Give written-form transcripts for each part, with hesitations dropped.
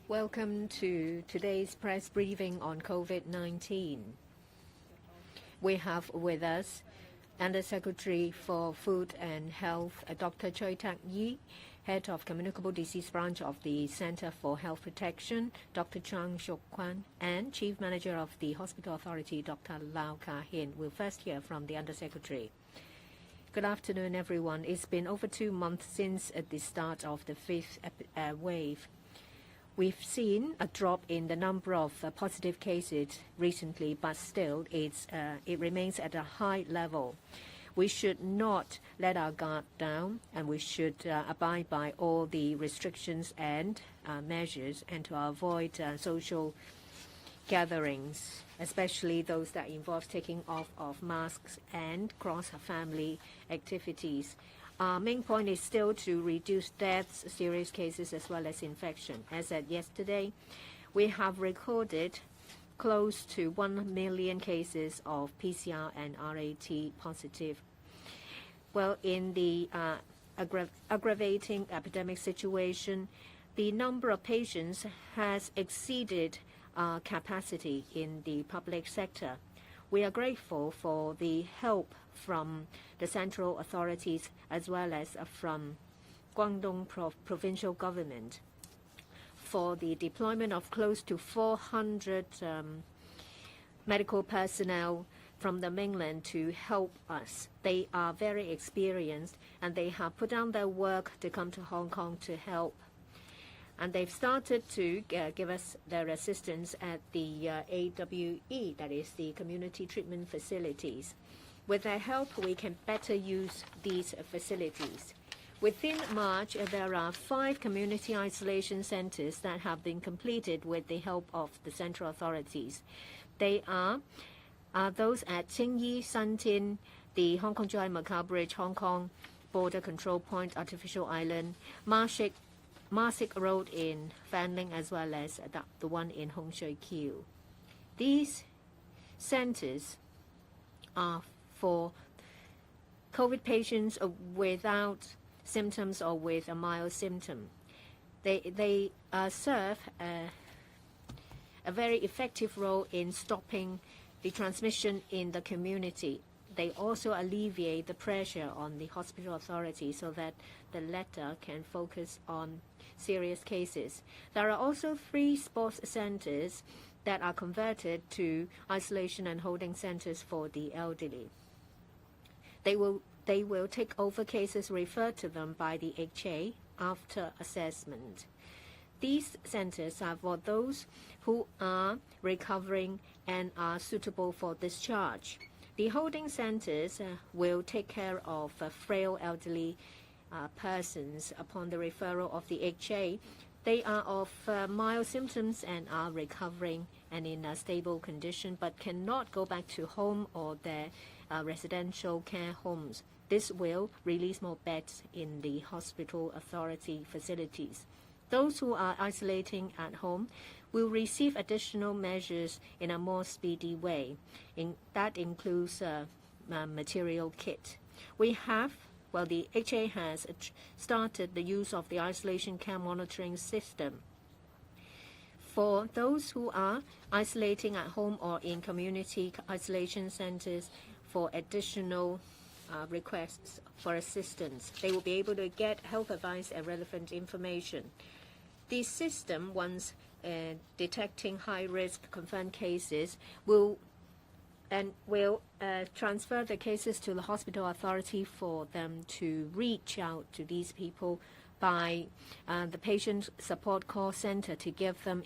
Welcome to today's press briefing on COVID-19. We have with us Undersecretary for Food and Health, Dr. Choi Tak-yi, Head of Communicable Disease Branch of the Center for Health Protection, Dr. Chang Shuk-kwan, and Chief Manager of the Hospital Authority, Dr. Lau Ka-hin. We'll first hear from the Undersecretary. Good afternoon, everyone. It's been over 2 months since the start of the fifth wave. We've seen a drop in the number of positive cases recently, but still it remains at a high level. We should not let our guard down, and we should abide by all the restrictions and measures, and to avoid social gatherings, especially those that involve taking off of masks and cross-family activities. Our main point is still to reduce deaths, serious cases, as well as infection. As at yesterday, we have recorded close to 1 million cases of PCR and RAT positive. Well, in the aggravating epidemic situation, the number of patients has exceeded capacity in the public sector. We are grateful for the help from the central authorities as well as from Guangdong provincial government for the deployment of close to 400 medical personnel from the mainland to help us. They are very experienced, and they have put down their work to come to Hong Kong to help. And they've started to give us their assistance at the AWE, that is the Community Treatment Facilities. With their help, we can better use these facilities. Within March, there are 5 community isolation centers that have been completed with the help of the central authorities. They are those at Tsingyi, Shantin, the Hong Kong-Zhuhai-Macau Bridge, Hong Kong Border Control Point, Artificial Island, Marsick Road in Fanling, as well as the one in Hung Shui Kiu. These centers are for COVID patients without symptoms or with a mild symptom. They serve a very effective role in stopping the transmission in the community. They also alleviate the pressure on the hospital authority so that the latter can focus on serious cases. There are also 3 sports centers that are converted to isolation and holding centers for the elderly. They will take over cases referred to them by the HA after assessment. These centers are for those who are recovering and are suitable for discharge. The holding centers will take care of frail elderly persons upon the referral of the HA. They are of mild symptoms and are recovering and in a stable condition, but cannot go back to home or their residential care homes. This will release more beds in the hospital authority facilities. Those who are isolating at home will receive additional measures in a more speedy way. That includes a material kit. The HA has started the use of the isolation care monitoring system. For those who are isolating at home or in community isolation centers for additional requests for assistance, they will be able to get health advice and relevant information. The system, once detecting high-risk confirmed cases, will transfer the cases to the hospital authority for them to reach out to these people by the patient support call center to give them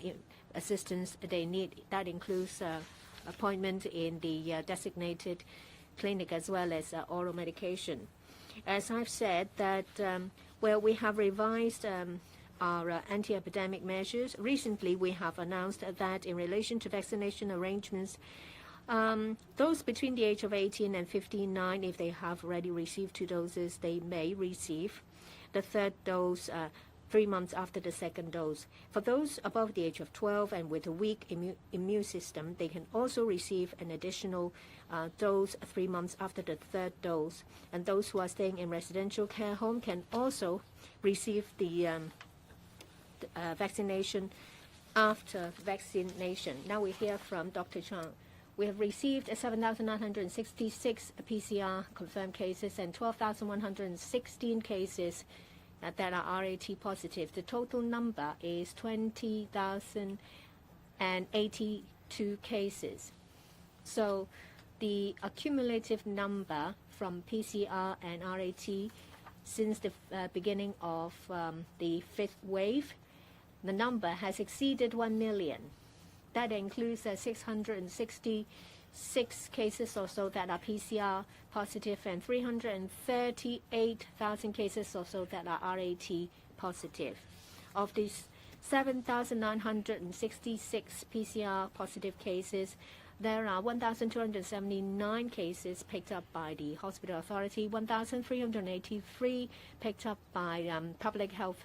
assistance they need. That includes appointment in the designated clinic as well as oral medication. As I've said, that we have revised our anti-epidemic measures. Recently, we have announced that in relation to vaccination arrangements, those between the age of 18 and 59, if they have already received 2 doses, they may receive the 3rd dose 3 months after the 2nd dose. For those above the age of 12 and with a weak immune system, they can also receive an additional dose 3 months after the 3rd dose. And those who are staying in residential care home can also receive the vaccination after vaccination. Now we hear from Dr. Chang. We have received 7,966 PCR confirmed cases and 12,116 cases that are RAT positive. The total number is 20,082 cases. So the accumulative number from PCR and RAT since the beginning of the fifth wave, the number has exceeded 1 million. That includes 666 cases or so that are PCR positive and 338,000 cases or so that are RAT positive. Of these 7,966 PCR positive cases, there are 1,279 cases picked up by the hospital authority, 1,383 picked up by public health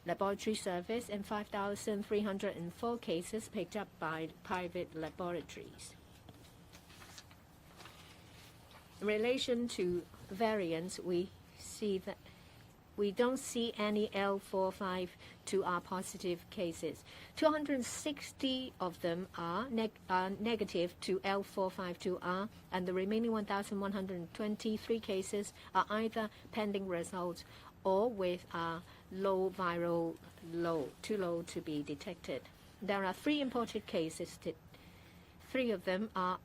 laboratory service, and 5,304 cases picked up by private laboratories. In relation to variants, we see that we don't see any L452R positive cases. 260 of them are negative to L452R, and the remaining 1,123 cases are either pending results or with low viral load, too low to be detected. There are 3 imported cases. 3 of them are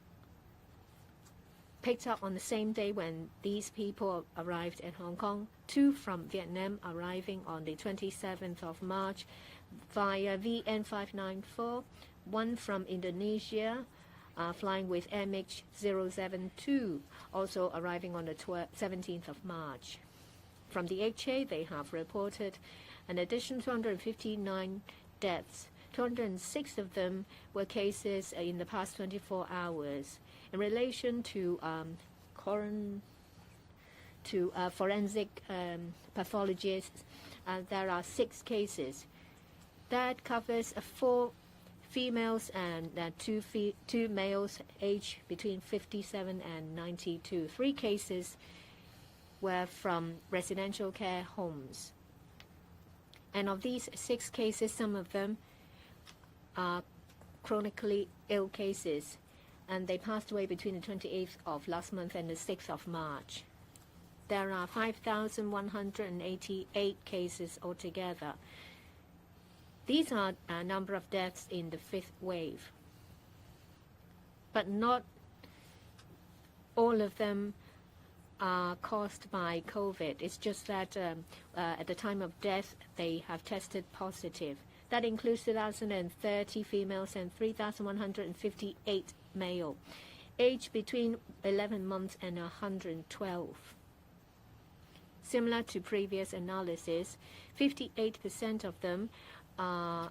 picked up on the same day when these people arrived at Hong Kong, 2 from Vietnam arriving on the 27th of March via VN594, 1 from Indonesia flying with MH072, also arriving on the 17th of March. From the HA, they have reported an additional 259 deaths. 206 of them were cases in the past 24 hours. In relation to forensic pathologists, there are 6 cases. That covers 4 females and 2 males aged between 57 and 92. 3 cases were from residential care homes. And of these 6 cases, some of them are chronically ill cases, and they passed away between the 28th of last month and the 6th of March. There are 5,188 cases altogether. These are a number of deaths in the 5th wave, but not all of them are caused by COVID. It's just that at the time of death, they have tested positive. That includes 2,030 females and 3,158 male, aged between 11 months and 112. Similar to previous analysis, 58% of them are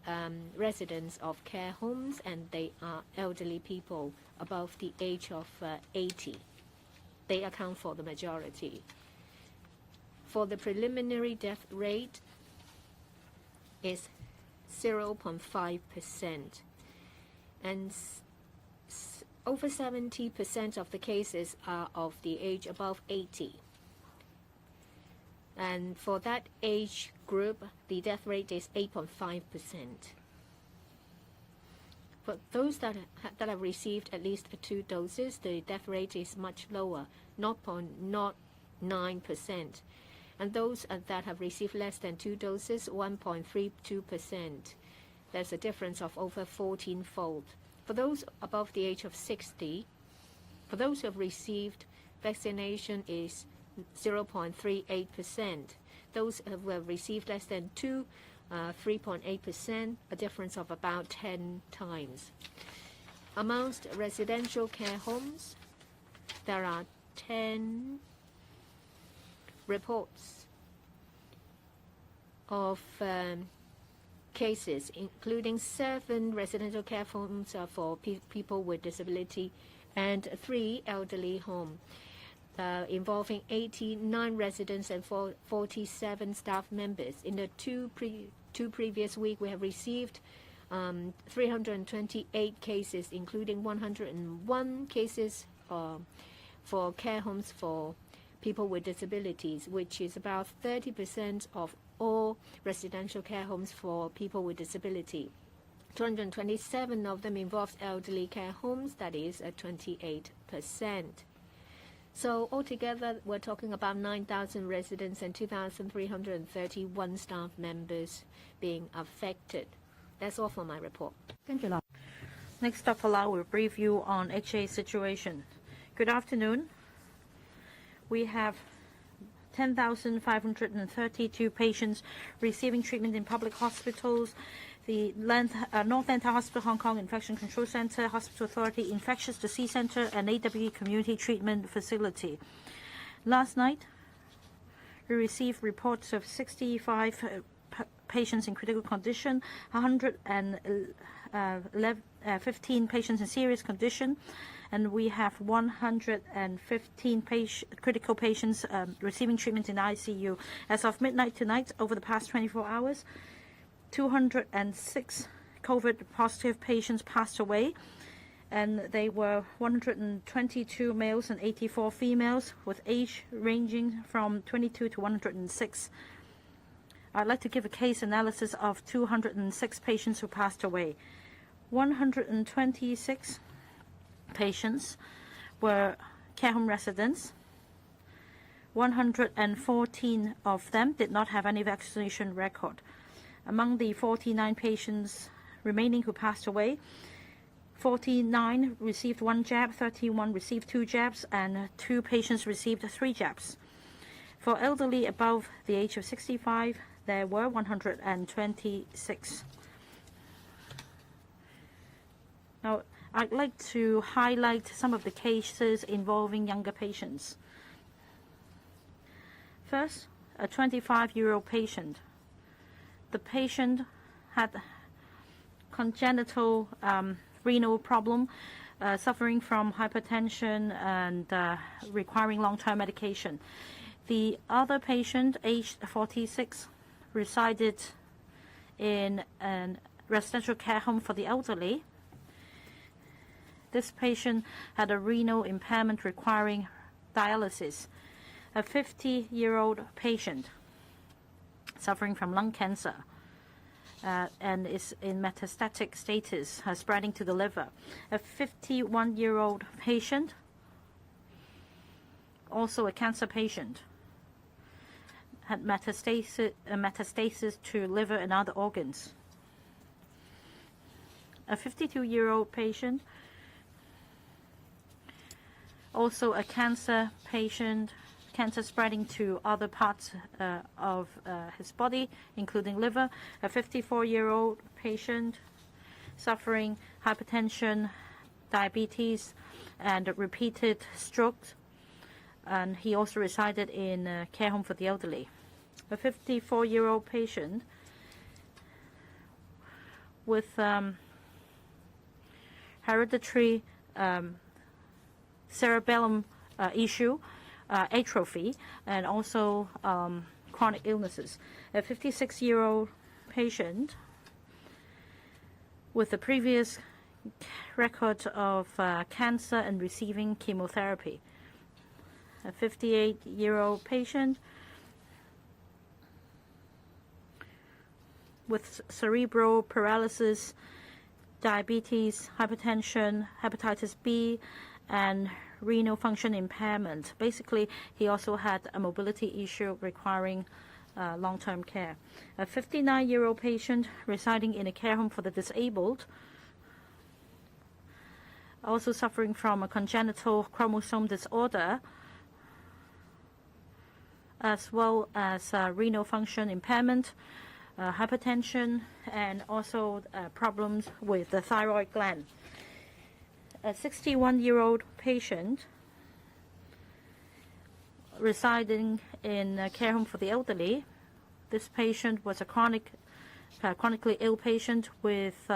residents of care homes, and they are elderly people above the age of 80. They account for the majority. For the preliminary death rate is 0.5%, and over 70% of the cases are of the age above 80. And for that age group, the death rate is 8.5%. For those that have received at least 2 doses, the death rate is much lower, 0.09%. And those that have received less than 2 doses, 1.32%. There's a difference of over 14-fold. For those above the age of 60, for those who have received vaccination is 0.38%. Those who have received less than 2, 3.8%, a difference of about 10 times. Amongst residential care homes, there are 10 reports of cases, including 7 residential care homes for people with disability and 3 elderly homes, involving 89 residents and 47 staff members. In the two previous weeks, we have received 328 cases, including 101 cases for care homes for people with disabilities, which is about 30% of all residential care homes for people with disability. 227 of them involved elderly care homes, that is at 28%. So altogether, we're talking about 9,000 residents and 2,331 staff members being affected. That's all for my report. Next up, allow a brief view on HA situation. Good afternoon. We have 10,532 patients receiving treatment in public hospitals. The North Lantau Hospital, Hong Kong Infection Control Center, Hospital Authority Infectious Disease Center, and AWE Community Treatment Facility. Last night, we received reports of 65 patients in critical condition, 115 patients in serious condition, and we have 115 critical patients receiving treatment in ICU. As of midnight tonight, over the past 24 hours, 206 COVID positive patients passed away, and they were 122 males and 84 females with age ranging from 22 to 106. I'd like to give a case analysis of 206 patients who passed away. 126 patients were care home residents. 114 of them did not have any vaccination record. Among the 49 patients remaining who passed away, 49 received 1 jab, 31 received 2 jabs, and 2 patients received 3 jabs. For elderly above the age of 65, there were 126. Now, I'd like to highlight some of the cases involving younger patients. First, a 25-year-old patient. The patient had congenital renal problem, suffering from hypertension and requiring long-term medication. The other patient, aged 46, resided in a residential care home for the elderly. This patient had a renal impairment requiring dialysis. A 50-year-old patient suffering from lung cancer and is in metastatic status, spreading to the liver. A 51-year-old patient, also a cancer patient, had metastasis to liver and other organs. A 52-year-old patient, also a cancer patient, cancer spreading to other parts of his body, including liver. A 54-year-old patient suffering hypertension, diabetes, and repeated strokes. And he also resided in a care home for the elderly. A 54-year-old patient with hereditary cerebellum issue, atrophy, and also chronic illnesses. A 56-year-old patient with a previous record of cancer and receiving chemotherapy. A 58-year-old patient with cerebral paralysis, diabetes, hypertension, hepatitis B, and renal function impairment. Basically, he also had a mobility issue requiring long-term care. A 59-year-old patient residing in a care home for the disabled, also suffering from a congenital chromosome disorder, as well as renal function impairment, hypertension, and also problems with the thyroid gland. A 61-year-old patient residing in a care home for the elderly. This patient was a chronically ill patient with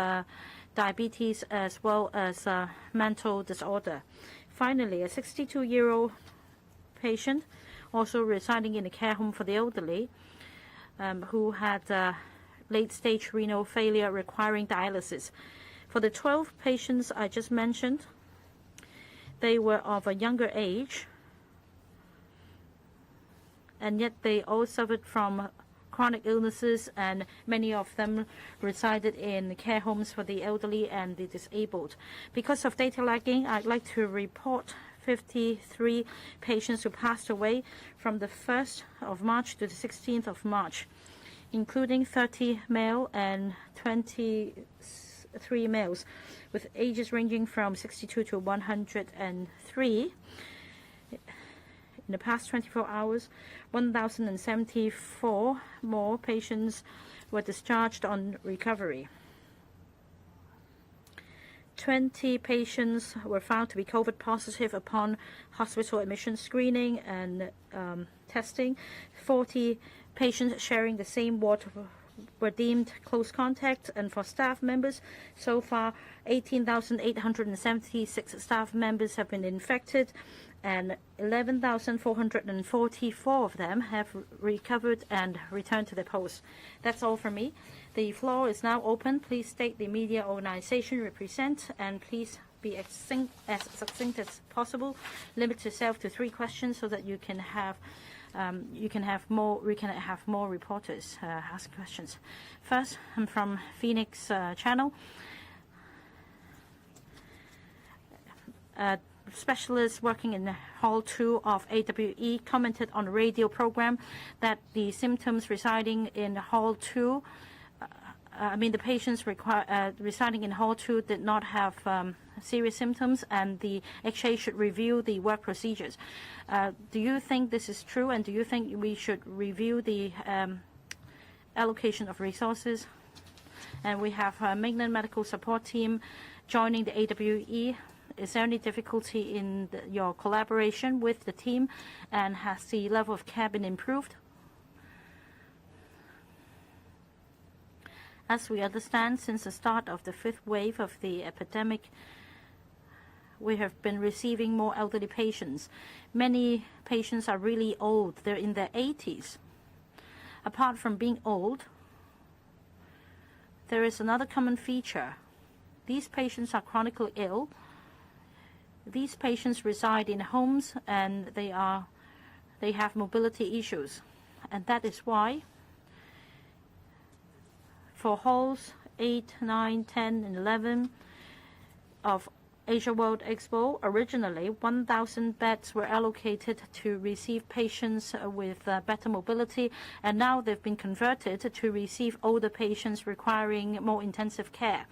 diabetes as well as mental disorder. Finally, a 62-year-old patient also residing in a care home for the elderly who had late-stage renal failure requiring dialysis. For the 12 patients I just mentioned, they were of a younger age, and yet they all suffered from chronic illnesses, and many of them resided in care homes for the elderly and the disabled. Because of data lagging, I'd like to report 53 patients who passed away from the 1st of March to the 16th of March, including 30 male and 23 males, with ages ranging from 62 to 103. In the past 24 hours, 1,074 more patients were discharged on recovery. 20 patients were found to be COVID positive upon hospital admission screening and testing. 40 patients sharing the same ward were deemed close contact, and for staff members, so far 18,876 staff members have been infected, and 11,444 of them have recovered and returned to their posts. That's all from me. The floor is now open. Please state the media organization you represent, and please be as succinct as possible. Limit yourself to 3 questions so that we can have more reporters ask questions. First, I'm from Phoenix Channel. Specialists working in Hall 2 of AWE commented on a radio program that the symptoms residing in Hall 2, the patients residing in Hall 2 did not have serious symptoms, and the HA should review the work procedures. Do you think this is true, and do you think we should review the allocation of resources? And we have a Mainland Medical Support Team joining the AWE. Is there any difficulty in your collaboration with the team, and has the level of care been improved? As we understand, since the start of the 5th wave of the epidemic, we have been receiving more elderly patients. Many patients are really old. They're in their 80s. Apart from being old, there is another common feature. These patients are chronically ill. These patients reside in homes, and they have mobility issues. And that is why for halls 8, 9, 10, and 11 of Asia World Expo, originally 1,000 beds were allocated to receive patients with better mobility, and now they've been converted to receive older patients requiring more intensive care.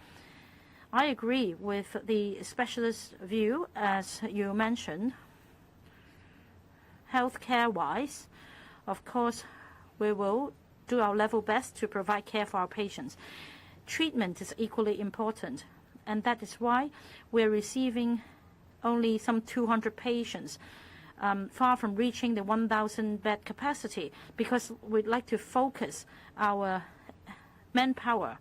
I agree with the specialist view, as you mentioned. Healthcare-wise, of course, we will do our level best to provide care for our patients. Treatment is equally important, and that is why we're receiving only some 200 patients, far from reaching the 1,000 bed capacity, because we'd like to focus our manpower.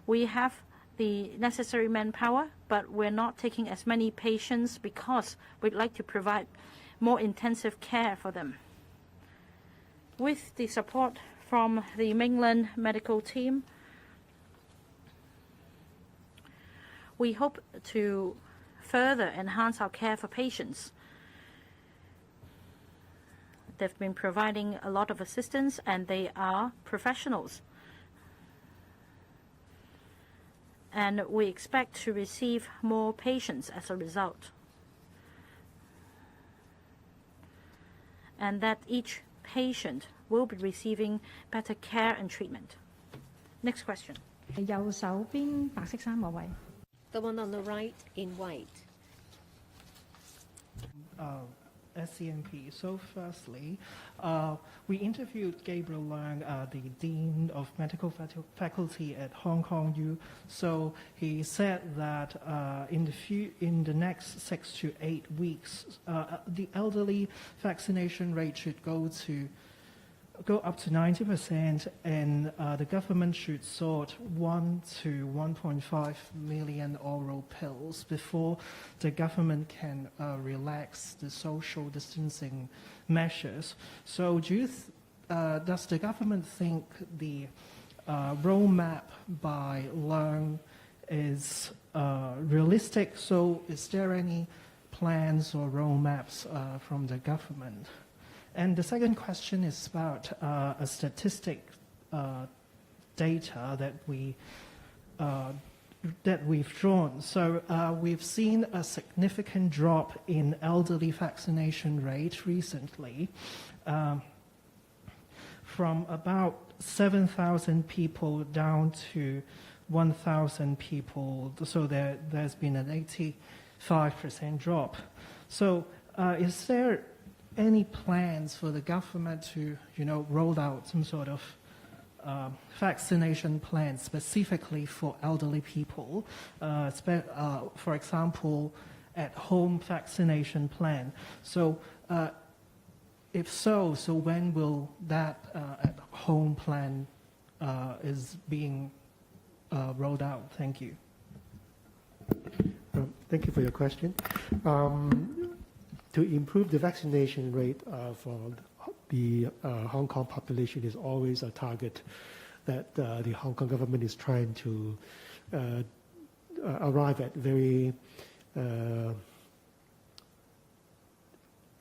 We have the necessary manpower, but we're not taking as many patients because we'd like to provide more intensive care for them. With the support from the Mainland medical team, we hope to further enhance our care for patients. They've been providing a lot of assistance, and they are professionals. And we expect to receive more patients as a result. And that each patient will be receiving better care and treatment. Next question. 右手邊白色衫嗰位。 The one on the right in white. SCMP. So firstly, we interviewed Gabriel Leung, the Dean of Medical Faculty at Hong Kong U. So he said that in the next 6 to 8 weeks, the elderly vaccination rate should go up to 90%, and the government should sort 1 to 1.5 million oral pills before the government can relax the social distancing measures. So does the government think the roadmap by Leung is realistic? So is there any plans or roadmaps from the government? And the second question is about a statistic data that we've drawn. So we've seen a significant drop in elderly vaccination rate recently, from about 7,000 people down to 1,000 people. So there's been an 85% drop. So is there any plans for the government to, roll out some sort of vaccination plan specifically for elderly people, for example, at-home vaccination plan? So if so, when will that at-home plan is being rolled out? Thank you. Thank you for your question. To improve the vaccination rate for the Hong Kong population is always a target that the Hong Kong government is trying to arrive at very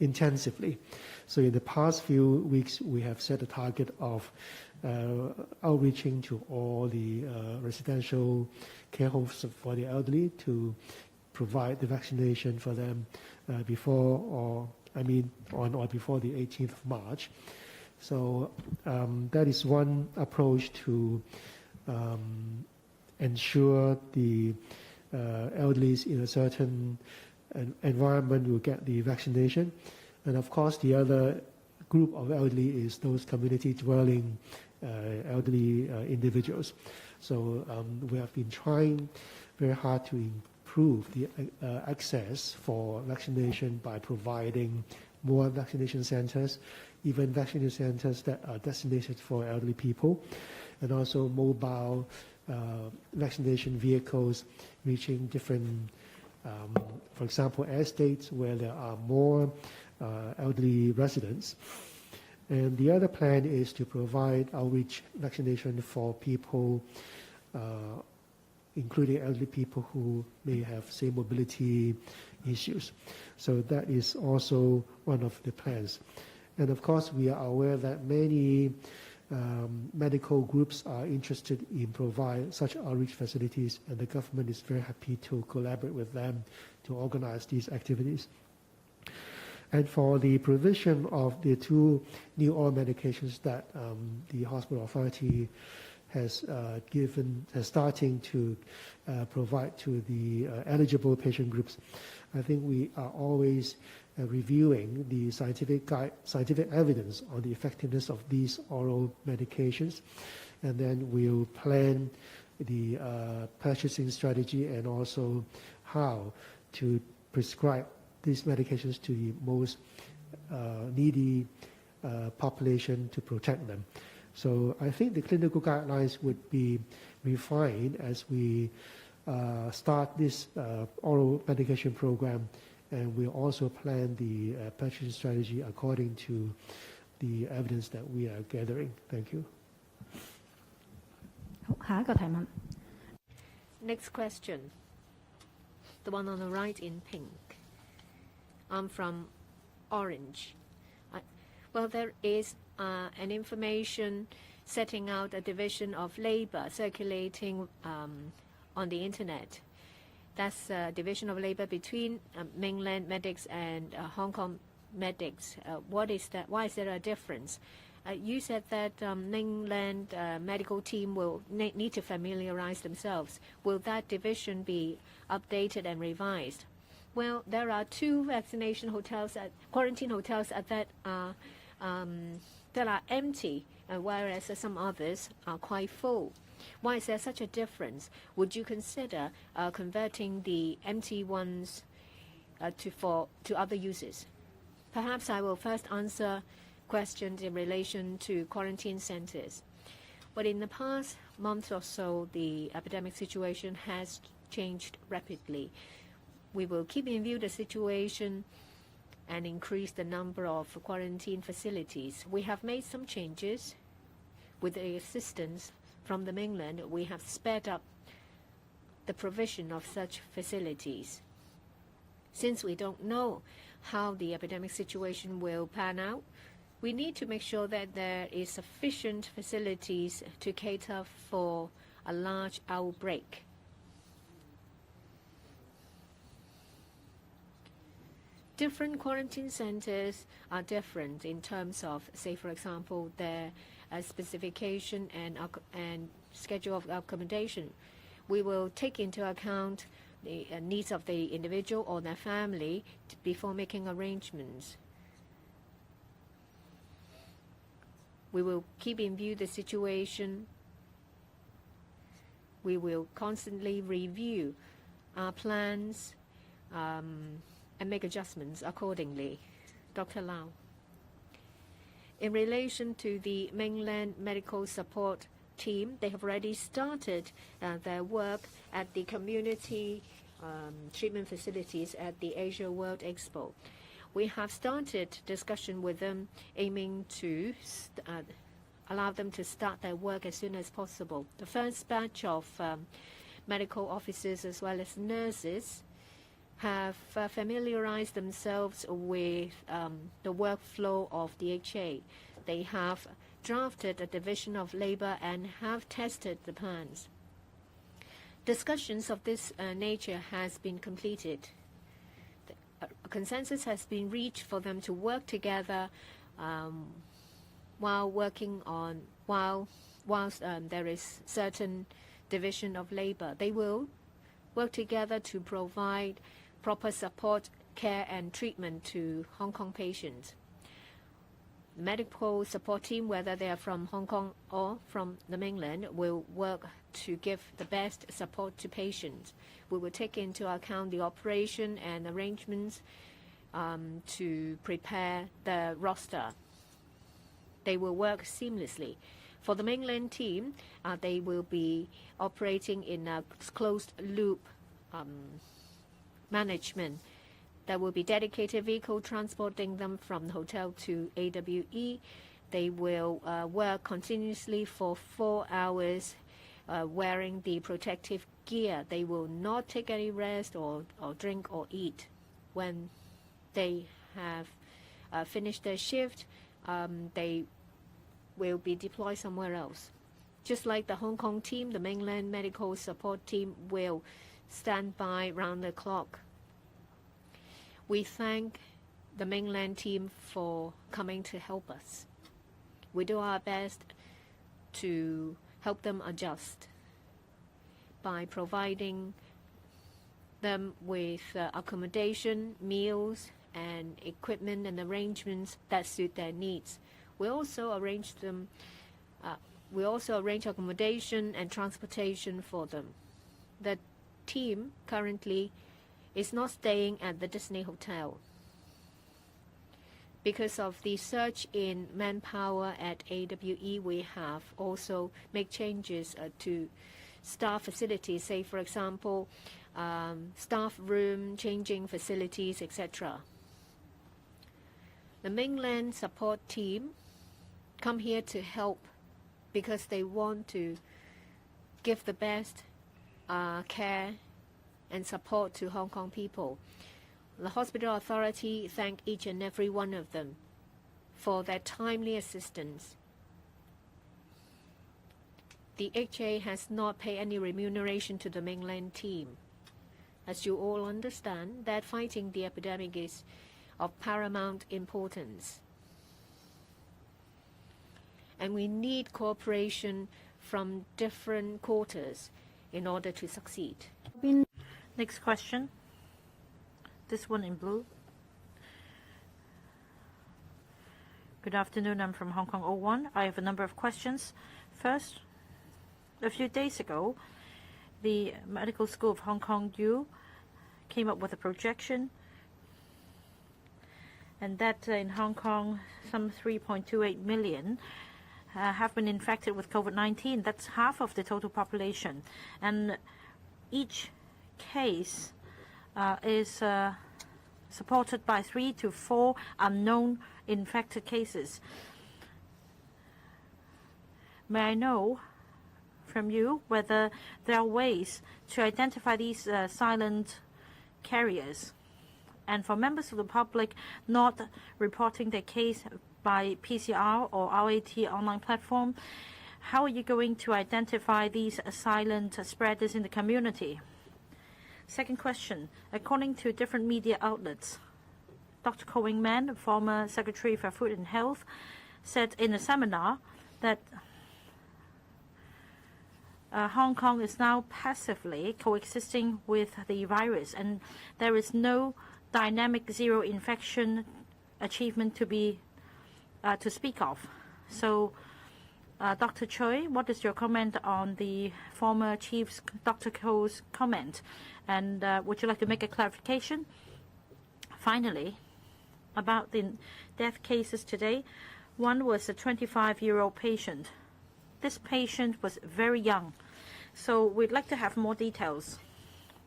intensively. So in the past few weeks, we have set a target of outreaching to all the residential care homes for the elderly to provide the vaccination for them on or before the 18th of March. So that is one approach to ensure the elderly in a certain environment will get the vaccination. And of course, the other group of elderly is those community dwelling elderly individuals. So we have been trying very hard to improve the access for vaccination by providing more vaccination centers, even vaccination centers that are designated for elderly people, and also mobile vaccination vehicles reaching different, for example, estates where there are more elderly residents. And the other plan is to provide outreach vaccination for people, including elderly people who may have, say, mobility issues. So that is also one of the plans. And of course, we are aware that many medical groups are interested in provide such outreach facilities, and the government is very happy to collaborate with them to organize these activities. And for the provision of the two new oral medications that the hospital authority has starting to provide to the eligible patient groups, I think we are always reviewing the scientific evidence on the effectiveness of these oral medications, and then we'll plan the purchasing strategy and also how to prescribe these medications to the most needy population to protect them. So I think the clinical guidelines would be refined as we start this oral medication program, and we'll also plan the purchasing strategy according to the evidence that we are gathering. Thank you. 好，下一個提問。 Next question. The one on the right in pink. I'm from Orange. Well, there is an information setting out a division of labor circulating on the internet. That's a division of labor between mainland medics and Hong Kong medics. What is that? Why is there a difference? You said that mainland medical team will need to familiarize themselves. Will that division be updated and revised? Well, there are two vaccination hotels, quarantine hotels that are empty, whereas some others are quite full. Why is there such a difference? Would you consider converting the empty ones to other uses? Perhaps I will first answer questions in relation to quarantine centers. But in the past month or so, the epidemic situation has changed rapidly. We will keep in view the situation and increase the number of quarantine facilities. We have made some changes. With the assistance from the mainland, we have sped up the provision of such facilities. Since we don't know how the epidemic situation will pan out, We need to make sure that there is sufficient facilities to cater for a large outbreak. Different quarantine centers are different in terms of, say, for example, their specification and schedule of accommodation. We will take into account the needs of the individual or their family before making arrangements. We will keep in view the situation. We will constantly review our plans and make adjustments accordingly. Dr. Lau. In relation to the mainland medical support team, they have already started their work at the community treatment facilities at the Asia World Expo. We have started discussion with them, aiming to allow them to start their work as soon as possible. The first batch of medical officers as well as nurses have familiarized themselves with the workflow of DHA. They have drafted a division of labor and have tested the plans. Discussions of this nature has been completed. A consensus has been reached for them to work together whilst there is certain division of labor. They will work together to provide proper support, care and treatment to Hong Kong patients. Medical support team, whether they are from Hong Kong or from the mainland, will work to give the best support to patients. We will take into account the operation and arrangements to prepare the roster. They will work seamlessly. For the mainland team, they will be operating in a closed loop management. There will be dedicated vehicle transporting them from the hotel to AWE. They will work continuously for 4 hours wearing the protective gear. They will not take any rest or drink or eat. When they have finished their shift, they will be deployed somewhere else. Just like the Hong Kong team, the mainland medical support team will stand by round the clock. We thank the mainland team for coming to help us. We do our best to help them adjust by providing them with accommodation, meals, and equipment and arrangements that suit their needs. We also arrange accommodation and transportation for them. The team currently is not staying at the Disney Hotel. Because of the surge in manpower at AWE, we have also made changes to staff facilities, say for example, staff room, changing facilities, etc. The mainland support team come here to help because they want to give the best care and support to Hong Kong people. The hospital authority thank each and every one of them for their timely assistance. The HA has not paid any remuneration to the mainland team. As you all understand, that fighting the epidemic is of paramount importance. And we need cooperation from different quarters in order to succeed. Next question. This one in blue. Good afternoon. I'm from Hong Kong 01. I have a number of questions. First, a few days ago, the Medical School of Hong Kong U came up with a projection, and that in Hong Kong, some 3.28 million have been infected with COVID-19. That's half of the total population. And each case is supported by 3 to 4 unknown infected cases. May I know from you whether there are ways to identify these silent carriers? And for members of the public not reporting their case by PCR or RAT online platform. How are you going to identify these silent spreaders in the community? Second question, according to different media outlets, Dr. Ko Wing-man, former Secretary for Food and Health, said in a seminar that Hong Kong is now passively coexisting with the virus, and there is no dynamic zero infection achievement to speak of. So, Dr. Choi, what is your comment on the former chief's, Dr. Ko's comment? And would you like to make a clarification? Finally, about the death cases today, one was a 25-year-old patient. This patient was very young, so we'd like to have more details.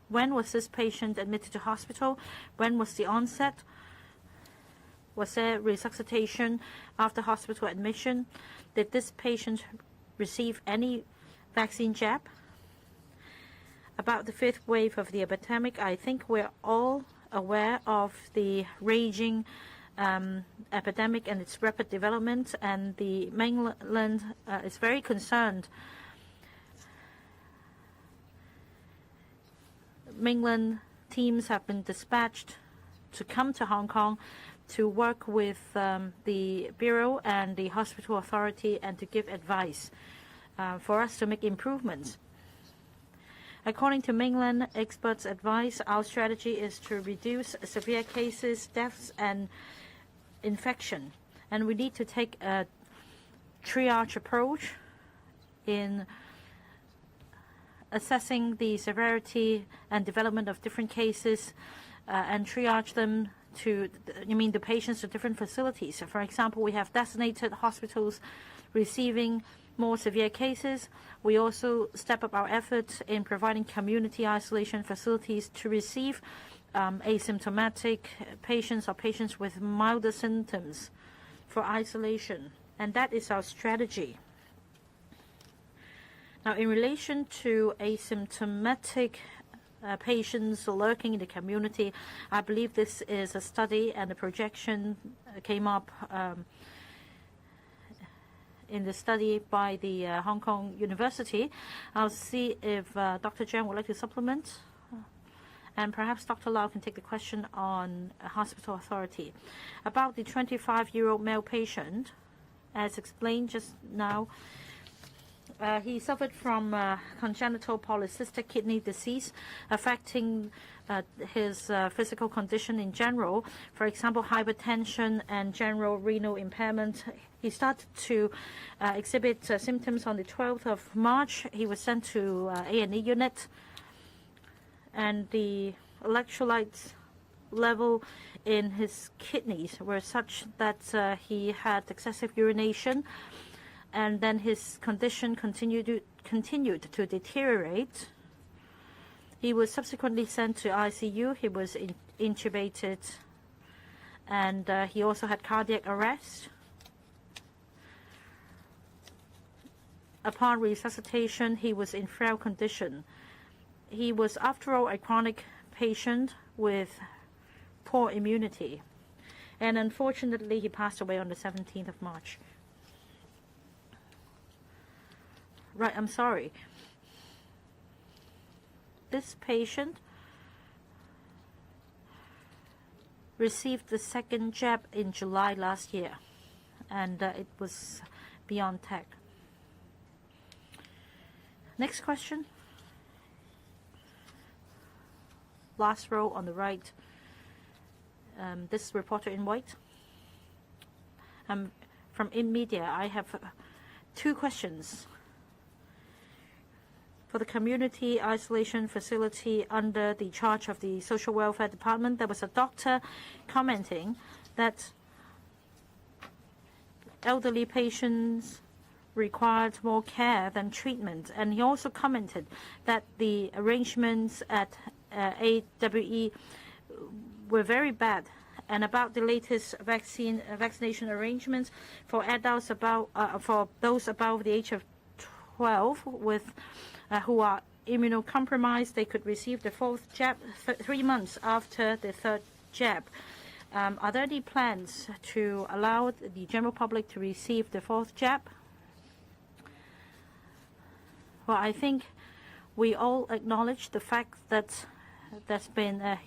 When was this patient admitted to hospital? When was the onset? Was there resuscitation after hospital admission? Did this patient receive any vaccine jab? About the fifth wave of the epidemic, I think we're all aware of the raging epidemic and its rapid development, and the mainland is very concerned. Mainland teams have been dispatched to come to Hong Kong to work with the Bureau and the hospital authority and to give advice for us to make improvements. According to mainland experts' advice, our strategy is to reduce severe cases, deaths, and infection. And we need to take a triage approach in assessing the severity and development of different cases and triage them to, the patients to different facilities. For example, we have designated hospitals receiving more severe cases. We also step up our efforts in providing community isolation facilities to receive asymptomatic patients or patients with milder symptoms for isolation. And that is our strategy. Now, in relation to asymptomatic patients lurking in the community, I believe this is a study and a projection came up in the study by the Hong Kong University. I'll see if Dr. Jiang would like to supplement. And perhaps Dr. Lau can take the question on hospital authority. About the 25-year-old male patient, as explained just now, he suffered from congenital polycystic kidney disease affecting his physical condition in general. For example, hypertension and general renal impairment. He started to exhibit symptoms on the 12th of March. He was sent to A&E unit, and the electrolytes level in his kidneys were such that he had excessive urination, and then his condition continued to deteriorate. He was subsequently sent to ICU. He was intubated, and he also had cardiac arrest. Upon resuscitation, he was in frail condition. He was, after all, a chronic patient with poor immunity. And unfortunately, he passed away on the 17th of March. Right, I'm sorry. This patient received the second jab in July last year, and it was BioNTech. Next question. Last row on the right. This reporter in white. From InMedia, I have two questions. For the community isolation facility under the charge of the Social Welfare Department, there was a doctor commenting that elderly patients required more care than treatment. And he also commented that the arrangements at AWE were very bad. And about the latest vaccination arrangements for adults for those above the age of 12 with who are immunocompromised, they could receive the fourth jab 3 months after the third jab. Are there any plans to allow the general public to receive the fourth jab? Well, I think we all acknowledge the fact that there's been an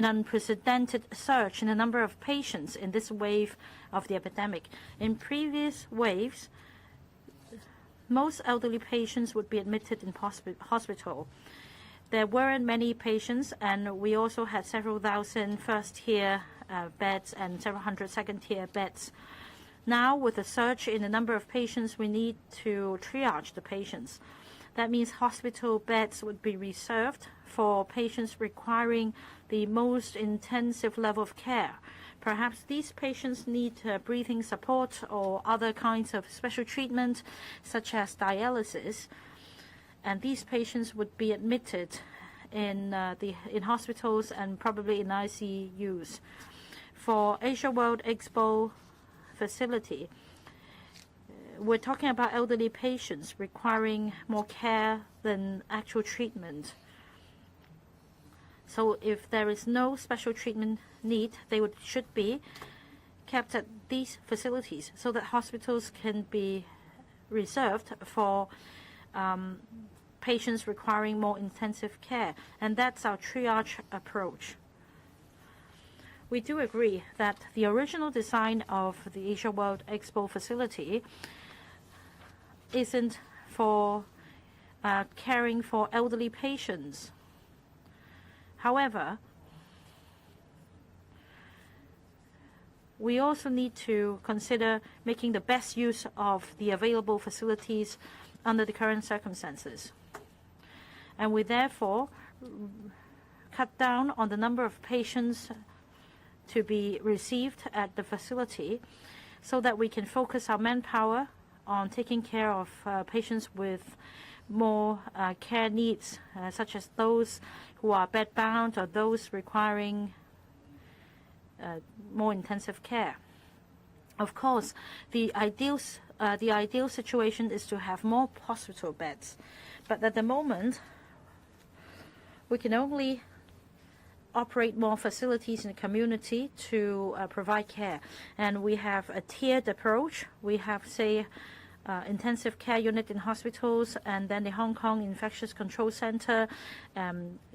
unprecedented surge in the number of patients in this wave of the epidemic. In previous waves, most elderly patients would be admitted in hospital. There weren't many patients, and we also had several thousand first-tier beds and several hundred second-tier beds. Now, with a surge in the number of patients, we need to triage the patients. That means hospital beds would be reserved for patients requiring the most intensive level of care. Perhaps these patients need breathing support or other kinds of special treatment, such as dialysis. And these patients would be admitted in hospitals and probably in ICUs. For Asia World Expo facility, we're talking about elderly patients requiring more care than actual treatment. So if there is no special treatment need, they should be kept at these facilities so that hospitals can be reserved for patients requiring more intensive care. And that's our triage approach. We do agree that the original design of the Asia World Expo facility isn't for caring for elderly patients. However, we also need to consider making the best use of the available facilities under the current circumstances. And we therefore cut down on the number of patients to be received at the facility so that we can focus our manpower on taking care of patients with more care needs, such as those who are bedbound or those requiring more intensive care. Of course, the ideal situation is to have more hospital beds, but at the moment, we can only operate more facilities in the community to provide care. And we have a tiered approach. We have, say, intensive care unit in hospitals, and then the Hong Kong Infectious Control Center,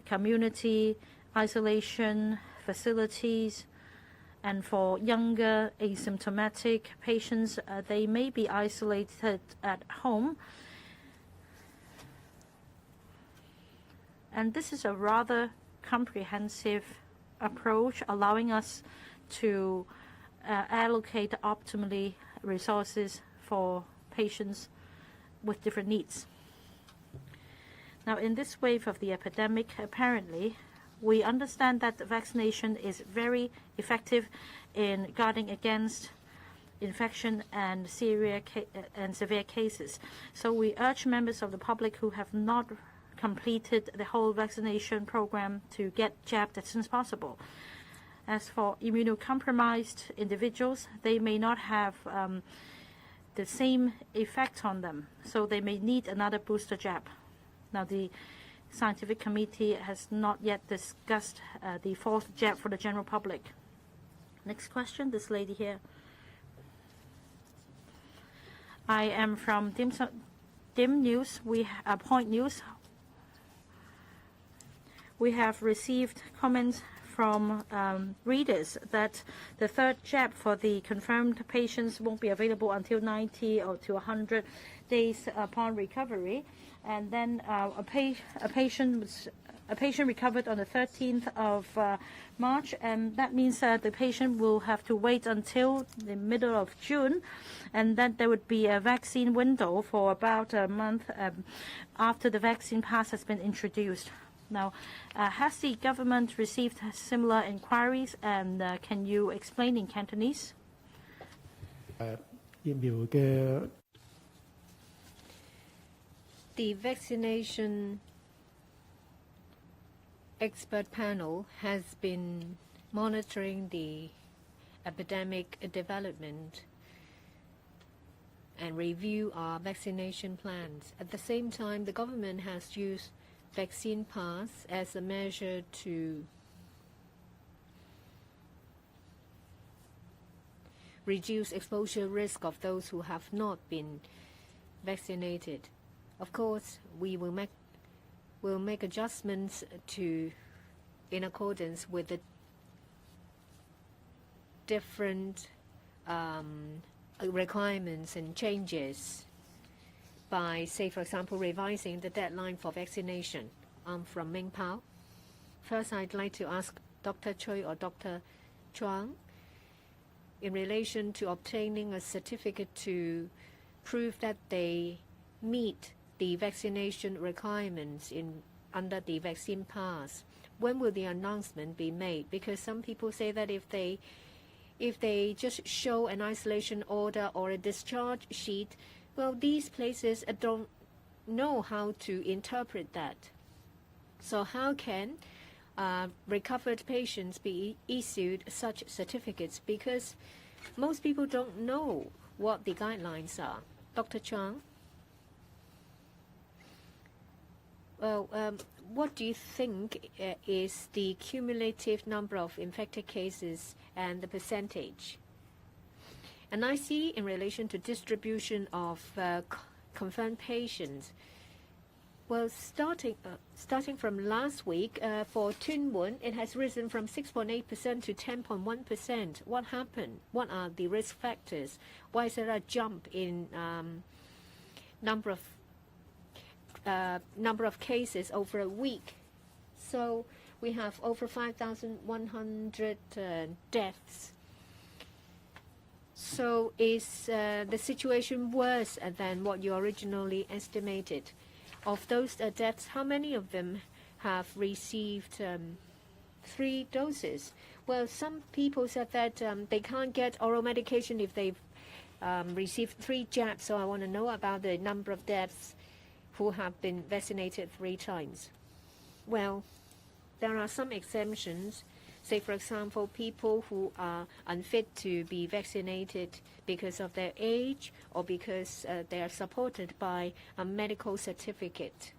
community isolation facilities. And for younger asymptomatic patients, they may be isolated at home. And this is a rather comprehensive approach, allowing us to allocate optimally resources for patients with different needs. Now, in this wave of the epidemic, apparently, we understand that vaccination is very effective in guarding against infection and severe cases. So we urge members of the public who have not completed the whole vaccination program to get jabbed as soon as possible. As for immunocompromised individuals, they may not have the same effect on them, so they may need another booster jab. Now, the scientific committee has not yet discussed the fourth jab for the general public. Next question, this lady here. I am from Dim News. Point News. We have received comments from readers that the third jab for the confirmed patients won't be available until 90 or to 100 days upon recovery. And then a patient recovered on the 13th of March, and that means the patient will have to wait until the middle of June, and then there would be a vaccine window for about a month after the vaccine pass has been introduced. Now, has the government received similar inquiries, and can you explain in Cantonese? The vaccination expert panel has been monitoring the epidemic development and review our vaccination plans. At the same time, the government has used vaccine pass as a measure to reduce exposure risk of those who have not been vaccinated. Of course, we will make adjustments in accordance with the different requirements and changes by, say, for example, revising the deadline for vaccination. I'm from Ming Pao. First, I'd like to ask Dr. Choi or Dr. Chuang in relation to obtaining a certificate to prove that they meet the vaccination requirements under the vaccine pass. When will the announcement be made? Because some people say that if they just show an isolation order or a discharge sheet, well, these places don't know how to interpret that. So how can recovered patients be issued such certificates? Because most people don't know what the guidelines are. Dr. Chang? Well, what do you think is the cumulative number of infected cases and the percentage? And I see in relation to distribution of confirmed patients, well, starting from last week, for Tuen Mun, it has risen from 6.8% to 10.1%. What happened? What are the risk factors? Why is there a jump in number of cases over a week? So we have over 5,100 deaths. So is the situation worse than what you originally estimated? Of those deaths, how many of them have received 3 doses? Well, some people said that they can't get oral medication if they've received 3 jabs. So I want to know about the number of deaths who have been vaccinated 3 times. Well, there are some exemptions. Say, for example, people who are unfit to be vaccinated because of their age or because they are supported by a medical certificate.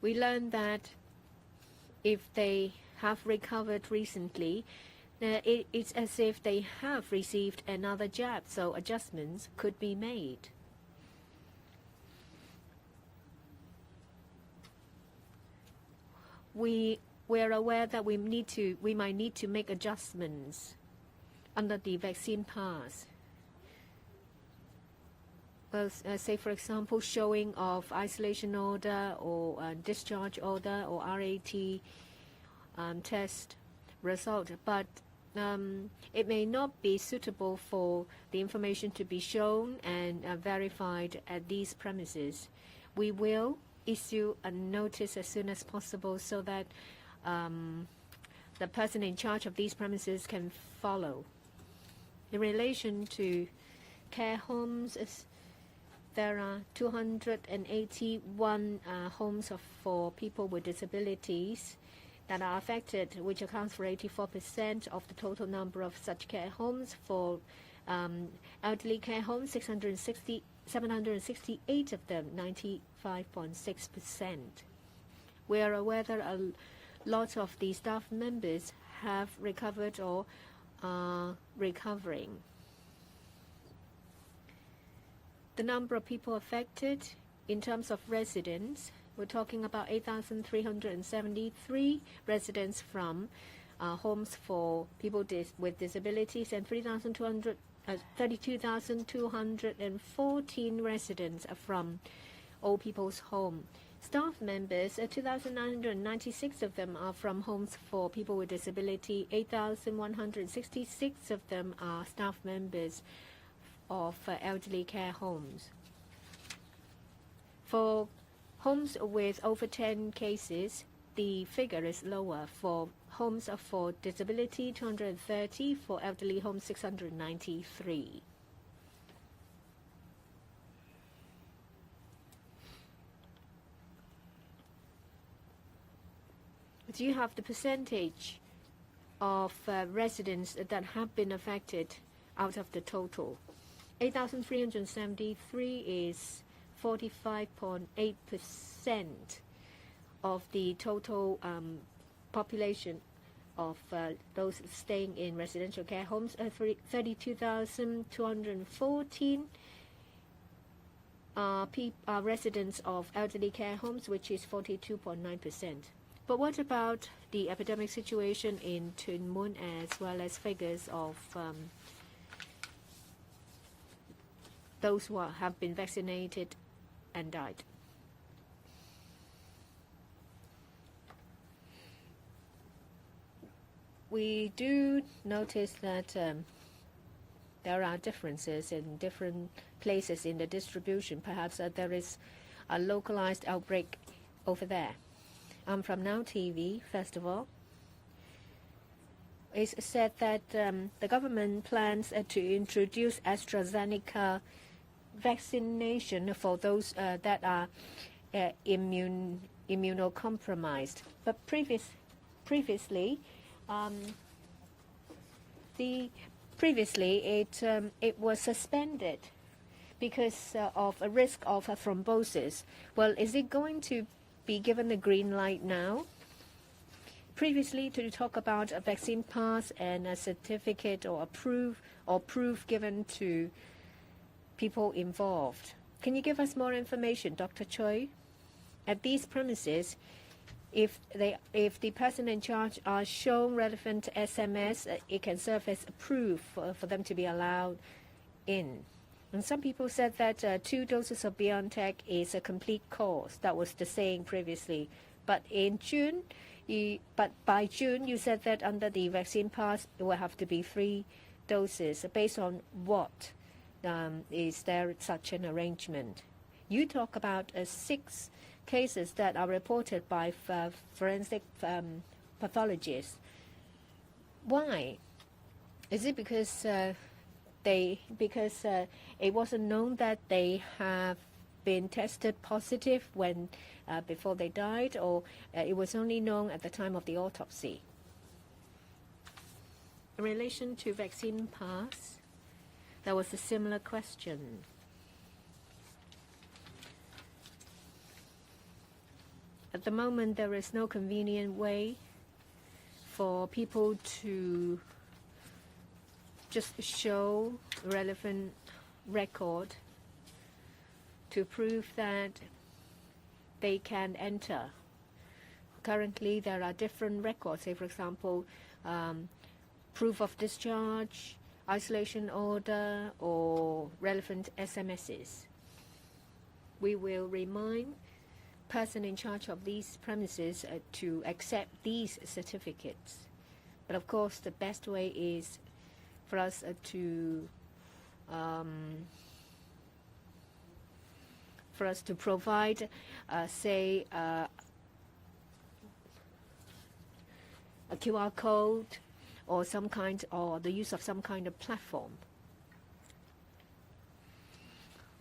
We learned that if they have recovered recently, it's as if they have received another jab, so adjustments could be made. We are aware that we might need to make adjustments under the vaccine pass. Well, say, for example, showing of isolation order or discharge order or RAT test result, but it may not be suitable for the information to be shown and verified at these premises. We will issue a notice as soon as possible so that the person in charge of these premises can follow. In relation to care homes, there are 281 homes for people with disabilities that are affected, which accounts for 84% of the total number of such care homes. For elderly care homes, 768 of them, 95.6%. We are aware that a lot of the staff members have recovered or are recovering. The number of people affected in terms of residents, we're talking about 8,373 residents from homes for people with disabilities and 32,214 residents from old people's home. Staff members, 2,996 of them are from homes for people with disability. 8,166 of them are staff members of elderly care homes. For homes with over 10 cases, the figure is lower. For homes for disability, 230. For elderly homes, 693. Do you have the percentage of residents that have been affected out of the total? 8,373 is 45.8% of the total population of those staying in residential care homes, 32,214 are residents of elderly care homes, which is 42.9%. But what about the epidemic situation in Tuen Mun as well as figures of those who have been vaccinated and died? We do notice that there are differences in different places in the distribution. Perhaps there is a localized outbreak over there. From Now TV, first of all, it's said that the government plans to introduce AstraZeneca vaccination for those that are immunocompromised. But previously, it was suspended because of a risk of thrombosis. Well, is it going to be given the green light now? Previously, to talk about a vaccine pass and a certificate or proof given to people involved. Can you give us more information, Dr. Choi? At these premises, if the person in charge are shown relevant SMS, it can serve as a proof for them to be allowed in. And some people said that 2 doses of BioNTech is a complete course. That was the saying previously. But by June, you said that under the vaccine pass, it will have to be 3 doses. Based on what is there such an arrangement? You talk about 6 cases that are reported by forensic pathologists. Why? Is it because it wasn't known that they have been tested positive when before they died, or it was only known at the time of the autopsy? In relation to vaccine pass, there was a similar question. At the moment, there is no convenient way for people to just show relevant record to prove that they can enter. Currently, there are different records. Say, for example, proof of discharge, isolation order, or relevant SMSs. We will remind person in charge of these premises to accept these certificates. But of course, the best way is for us to provide, say, a QR code or the use of some kind of platform.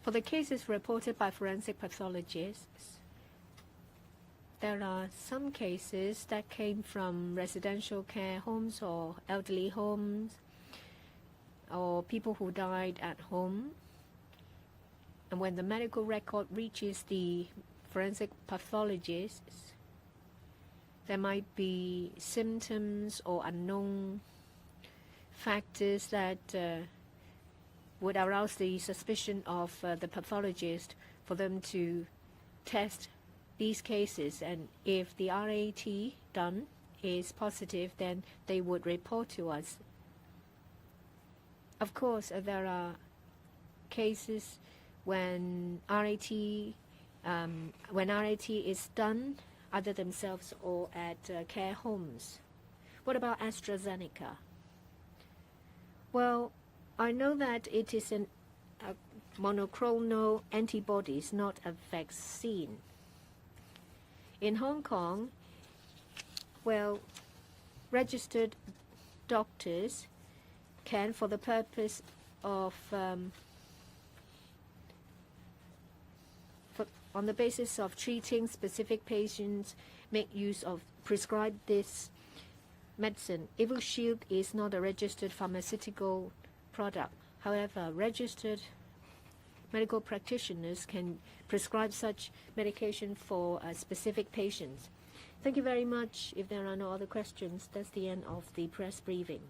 For the cases reported by forensic pathologists, there are some cases that came from residential care homes or elderly homes or people who died at home. And when the medical record reaches the forensic pathologists, there might be symptoms or unknown factors that would arouse the suspicion of the pathologist for them to test these cases. And if the RAT done is positive, then they would report to us. Of course, there are cases when RAT is done either themselves or at care homes. What about AstraZeneca? Well, I know that it is a monoclonal antibodies, not a vaccine. In Hong Kong, well, registered doctors can, for the purpose of on the basis of treating specific patients, make use of prescribe this medicine. Evusheld is not a registered pharmaceutical product. However, registered medical practitioners can prescribe such medication for specific patients. Thank you very much. If there are no other questions, that's the end of the press briefing.